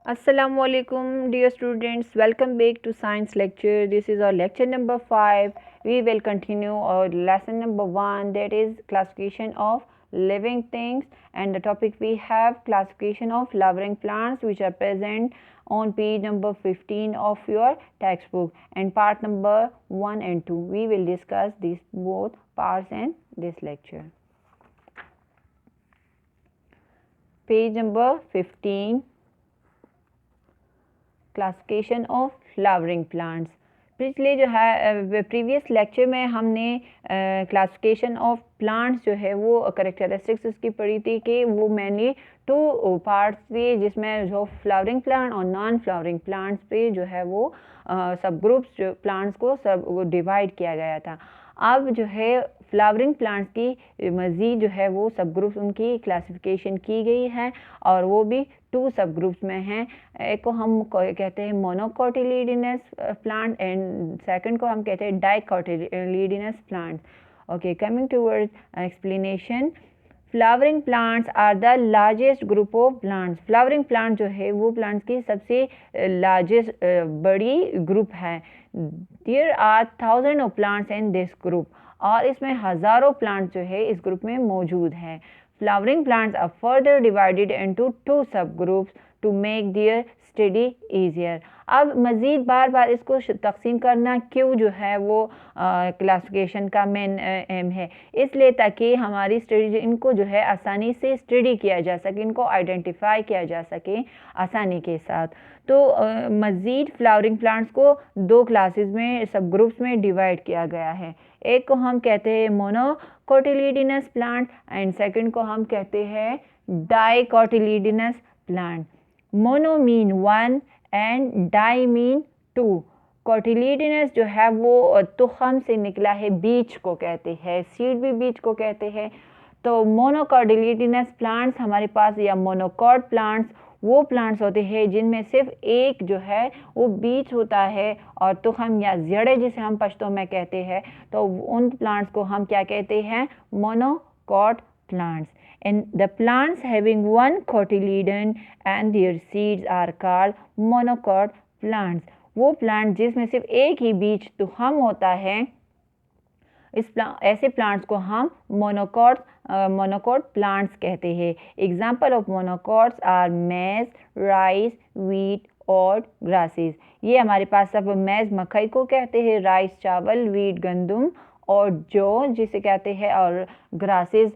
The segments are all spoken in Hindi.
Assalamualaikum dear students, welcome back to science lecture. This is our lecture number 5. We will continue our lesson number 1, that is classification of living things, and the topic we have classification of flowering plants, which are present on page number 15 of your textbook, and part number 1 and 2. We will discuss these both parts in this lecture. Page number 15, classification of flowering plants. पिछले जो है प्रीवियस लेक्चर में हमने क्लासिफिकेशन ऑफ प्लांट्स जो है वो करेक्टरिस्टिक्स उसकी पढ़ी थी कि वो मेनली 2 पार्ट्स थे, जिसमें जो फ्लावरिंग प्लांट और नॉन फ्लावरिंग प्लांट्स पे जो है वो सब ग्रुप्स जो प्लांट्स को सब डिवाइड किया गया था। अब जो है फ्लावरिंग प्लांट्स की मज़ीद जो है वो सब ग्रुप्स उनकी क्लासिफिकेशन की गई है, और वो भी 2 सब ग्रुप्स में हैं। एक को हम कहते हैं मोनोकोटिलिडनस प्लांट एंड सेकंड को हम कहते हैं dicotyledonous plant. Okay, coming towards explanation. Flowering plants are the largest group of plants. Flowering plant जो है वो प्लांट्स की सबसे लार्जेस्ट बड़ी ग्रुप है। There are thousand of plants in this group, और इसमें हज़ारों प्लांट्स जो है इस ग्रुप में मौजूद हैं। Flowering plants are further divided into 2 subgroups to make their study easier. अब मज़ीद बार बार इसको तकसीम करना क्यों जो है वो क्लासिफिकेशन का मेन एम है, इसलिए ताकि हमारी स्टडी इनको जो है आसानी से स्टडी किया जा सके, इनको आइडेंटिफाई किया जा सके आसानी के साथ। तो मज़ीद फ्लावरिंग प्लांट्स को 2 क्लासेस में सब ग्रुप्स में डिवाइड किया गया है। एक को हम कहते हैं मोनोकोटिलिडनस प्लांट एंड सेकंड को हम कहते हैं dicotyledonous plant. Mono mean 1 and di mean 2। Cotyledons जो है वो तुखम से निकला है, बीज को कहते हैं, सीड भी बीज को कहते हैं। तो मोनोकोटिलिडनस प्लांट्स हमारे पास, या मोनोकॉट प्लांट्स, वो प्लांट्स होते हैं जिनमें सिर्फ एक जो है वो बीज होता है, और तुखम या जड़े जिसे हम पश्तो में कहते हैं, तो उन प्लांट्स को हम क्या कहते हैं? Monocot plants. And the plants having one cotyledon and their seeds are called monocot plants. वो प्लांट जिसमें सिर्फ एक ही बीज तुखम होता है, ऐसे प्लांट्स को हम मोनोकॉट प्लांट्स कहते हैं। एग्जाम्पल ऑफ मोनोकॉट्स आर मेज, राइस, वीट और ग्रासेस। ये हमारे पास सब मेज मकई को कहते हैं, राइस चावल, वीट गंदम, और जौ जिसे कहते हैं, और ग्रासेस।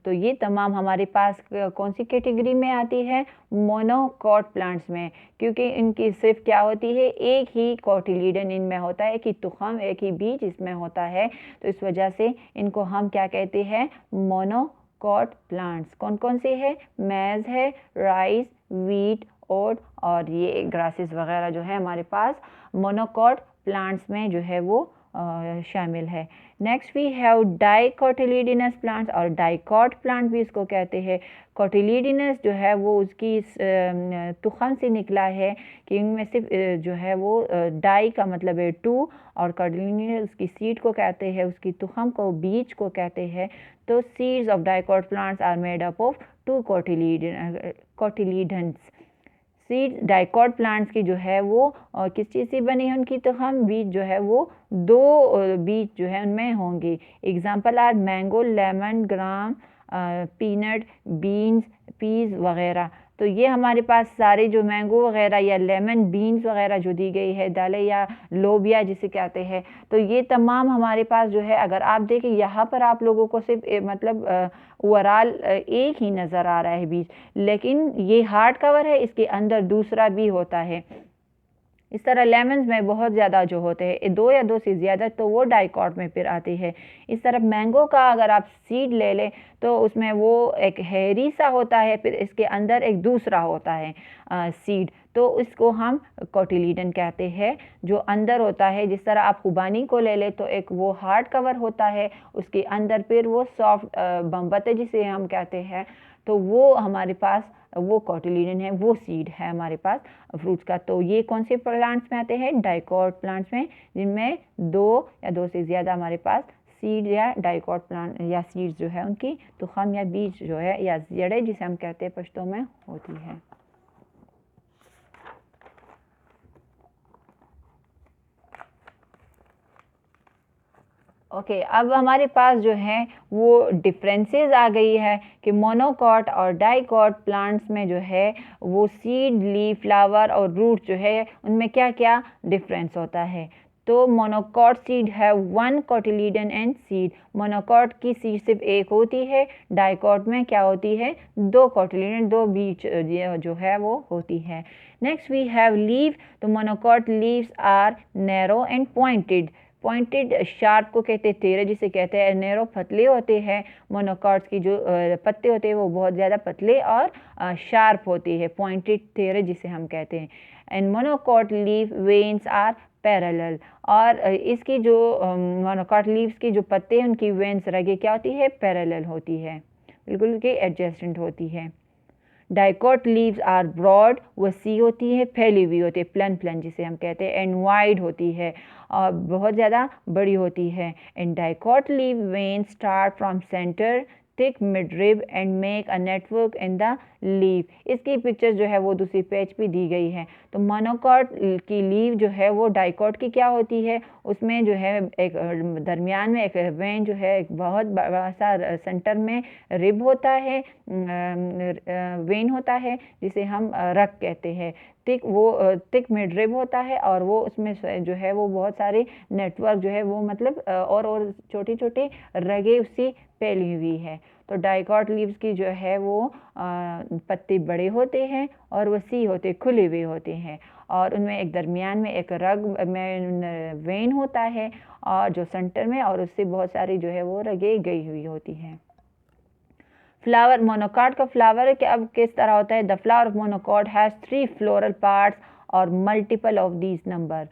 तो ये तमाम हमारे पास कौन सी कैटेगरी में आती है? मोनोकॉट प्लांट्स में, क्योंकि इनकी सिर्फ क्या होती है? एक ही कोटिलीडन इनमें होता है, एक ही तुखम, एक ही बीज इसमें होता है। तो इस वजह से इनको हम क्या कहते हैं? Monocot plants. कौन कौन से है? मेज है, राइस, वीट, और ये ग्रासेस वगैरह जो है हमारे पास मोनोकॉट प्लांट्स में जो है वो शामिल है। Next we have dicotyledonous plants, और डाइकॉट प्लांट भी इसको कहते हैं। कोटिलिडनस जो है वो उसकी तुखम से निकला है, कि इनमें सिर्फ जो है वो डाई का मतलब है 2, और कोटिलिडनस उसकी सीड को कहते हैं, उसकी तुखम को बीज को कहते हैं। तो seeds of dicot plants are made up of 2 cotyledons. Seed dicot plants की जो है वो किस चीज़ से बनी है? उनकी तुखम, बीज जो है वो 2 बीज जो है उनमें होंगे। Example are mango, lemon, gram, peanut, beans, peas वगैरह। तो ये हमारे पास सारे जो मैंगो वगैरह या लेमन, बीन्स वगैरह जो दी गई है, दालें या लोबिया जिसे कहते हैं, तो ये तमाम हमारे पास जो है, अगर आप देखें यहाँ पर आप लोगों को सिर्फ मतलब ओवरऑल एक ही नज़र आ रहा है बीज, लेकिन ये हार्ड कवर है, इसके अंदर दूसरा भी होता है। इस तरह लेमन्स में बहुत ज़्यादा जो होते हैं, 2 या 2 से ज़्यादा, तो वो डाइकॉट में फिर आती है। इस तरह मैंगो का अगर आप सीड ले लें तो उसमें वो एक हेरी सा होता है, फिर इसके अंदर एक दूसरा होता है सीड, तो इसको हम कोटिलीडन कहते हैं, जो अंदर होता है। जिस तरह आप खुबानी को ले लें तो एक वो हार्ड कवर होता है, उसके अंदर फिर वो सॉफ्ट बम्बते जिसे हम कहते हैं, तो वो हमारे पास वो कोटिलीडन है, वो सीड है हमारे पास फ्रूट्स का। तो ये कौन से प्लांट्स में आते हैं? डाइकॉट प्लांट्स में, जिनमें 2 या 2 से ज़्यादा हमारे पास सीड या डाइकॉट प्लांट या सीड्स जो है उनकी तुखम या बीज जो है या जड़ें जिसे हम कहते हैं पश्तो में होती है। ओके अब हमारे पास जो है वो डिफरेंसेस आ गई है कि मोनोकॉट और डाइकॉट प्लांट्स में जो है वो सीड, लीफ, फ्लावर और रूट जो है उनमें क्या क्या डिफरेंस होता है। तो मोनोकॉट सीड है 1 कोटिलीडन एंड सीड। मोनोकॉट की सीड सिर्फ एक होती है, डाइकॉट में क्या होती है 2 कोटिलीडन, 2 बीच जो है वो होती है। Next we have leaf. तो monocot leaves are narrow and pointed. Pointed sharp को कहते हैं तेरे, जिसे कहते हैं नैरो पतले होते हैं। मोनोकॉट्स की जो पत्ते होते हैं वो बहुत ज़्यादा पतले और शार्प होती है, पॉइंटेड तेरे जिसे हम कहते हैं। And monocot leaf veins are parallel. और इसकी जो मोनोकॉट लीव्स की जो पत्ते हैं उनकी वेन्स रगे क्या होती है, पैरेलल होती है, बिल्कुल के एडजेसेंट होती है। डाइकॉट लीव्स आर ब्रॉड, वसी होती है, फैली हुई होती है, प्लन प्लन जिसे हम कहते हैं, एंड वाइड होती है और बहुत ज़्यादा बड़ी होती है। And dicot leave when start from centre thick mid rib end make a network in the leave. इसकी पिक्चर जो है वो दूसरी पेज पे दी गई है। तो मोनोकॉट की लीव जो है वो डाइकॉट की क्या होती है, उसमें जो है एक दरमियान में एक वेन जो है एक बहुत बड़ा सा सेंटर में रिब होता है, वेन होता है जिसे हम रग कहते हैं। थिक मिड रिब होता है और वो उसमें जो है वो बहुत सारे नेटवर्क जो है वो मतलब और छोटी छोटी रगे उससे फैली हुई है। तो डाइकॉट लीव्स की जो है वो पत्ते बड़े होते हैं और वसी होते, खुले हुए होते हैं और उनमें एक दरमियान में एक रग में वेन होता है और जो सेंटर में और उससे बहुत सारी जो है वो रगे गई हुई होती हैं। फ्लावर, मोनोकॉट का फ्लावर कि अब किस तरह होता है। The flower of monocot has 3 floral parts और multiple of these number.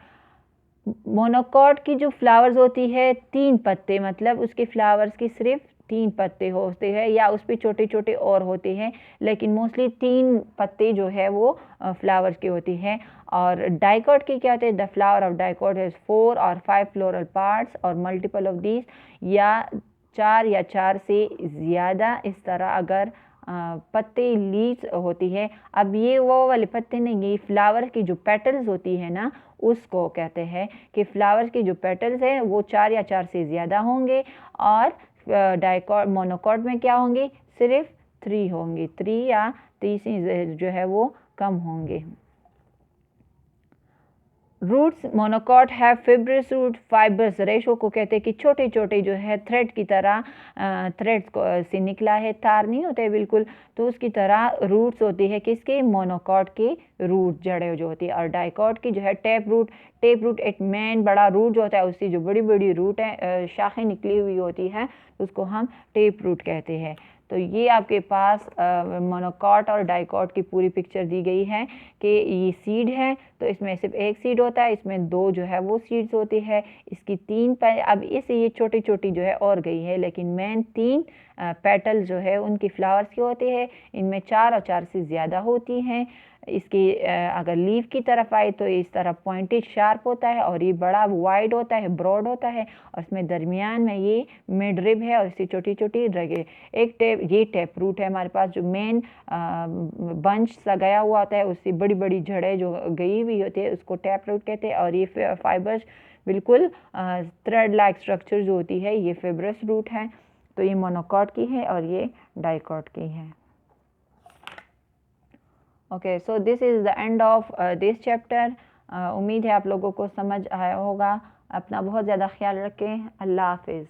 Monocot की जो फ्लावर्स होती है 3 पत्ते, मतलब उसके फ्लावर्स की सिर्फ 3 पत्ते होते हैं या उस पर छोटे छोटे और होते हैं, लेकिन मोस्टली 3 पत्ते जो है वो फ्लावर्स के होती हैं। और डाइकॉट की क्या होते हैं। The flower of dicot has 4 और 5 फ्लोरल पार्ट्स और मल्टीपल ऑफ दीज, या 4 या 4 से ज़्यादा इस तरह अगर पत्ते लीव्स होती है। अब ये वो वाले पत्ते नहीं, ये फ्लावर की जो पेटल्स होती है ना उसको कहते हैं कि फ्लावर्स की जो पेटल्स हैं वो 4 या 4 से ज़्यादा होंगे और डाइकॉट मोनोकॉट में क्या होंगे, सिर्फ 3 होंगे, 3 या 3 से जो है वो कम होंगे। रूट्स, मोनोकॉट है फिब्रस रूट। फाइबर्स रेशो को कहते हैं कि छोटे छोटे जो है थ्रेड की तरह, थ्रेड से निकला है, तार नहीं होते बिल्कुल, तो उसकी तरह रूट्स होती है किसके, मोनोकॉट के रूट जड़ें जो होती है। और डाइकॉट की जो है टेप रूट। टेप रूट एक मेन बड़ा रूट जो होता है, उसकी जो बड़ी बड़ी रूट है शाखें निकली हुई होती हैं, उसको हम टेप रूट कहते हैं। तो ये आपके पास मोनोकॉट और डाइकॉट की पूरी पिक्चर दी गई है कि ये सीड है तो इसमें सिर्फ एक सीड होता है, इसमें 2 जो है वो सीड्स होती है, इसकी 3 अब इस ये छोटी छोटी जो है और गई है, लेकिन मेन 3 पेटल जो है उनकी फ्लावर्स की होती है, इनमें 4 और 4 से ज़्यादा होती हैं। इसकी अगर लीफ की तरफ आए तो इस तरह पॉइंटेड शार्प होता है और ये बड़ा वाइड होता है, ब्रॉड होता है और इसमें दरमियान में ये मिड रिब है और इसकी छोटी छोटी रगे। एक टेप, ये टेप रूट है हमारे पास, जो मेन बंच सा गया हुआ होता है, उससे बड़ी बड़ी जड़ें जो गई हुई होती है उसको टैप रूट कहते हैं। और ये फाइबर्स बिल्कुल थ्रेड लाइक स्ट्रक्चर जो होती है ये फिब्रस रूट है। तो ये मोनोकॉट की है और ये डाइकॉट की है। Okay, so this is the end of this chapter. उम्मीद है आप लोगों को समझ आया होगा। अपना बहुत ज़्यादा ख्याल रखें। अल्लाह हाफिज़।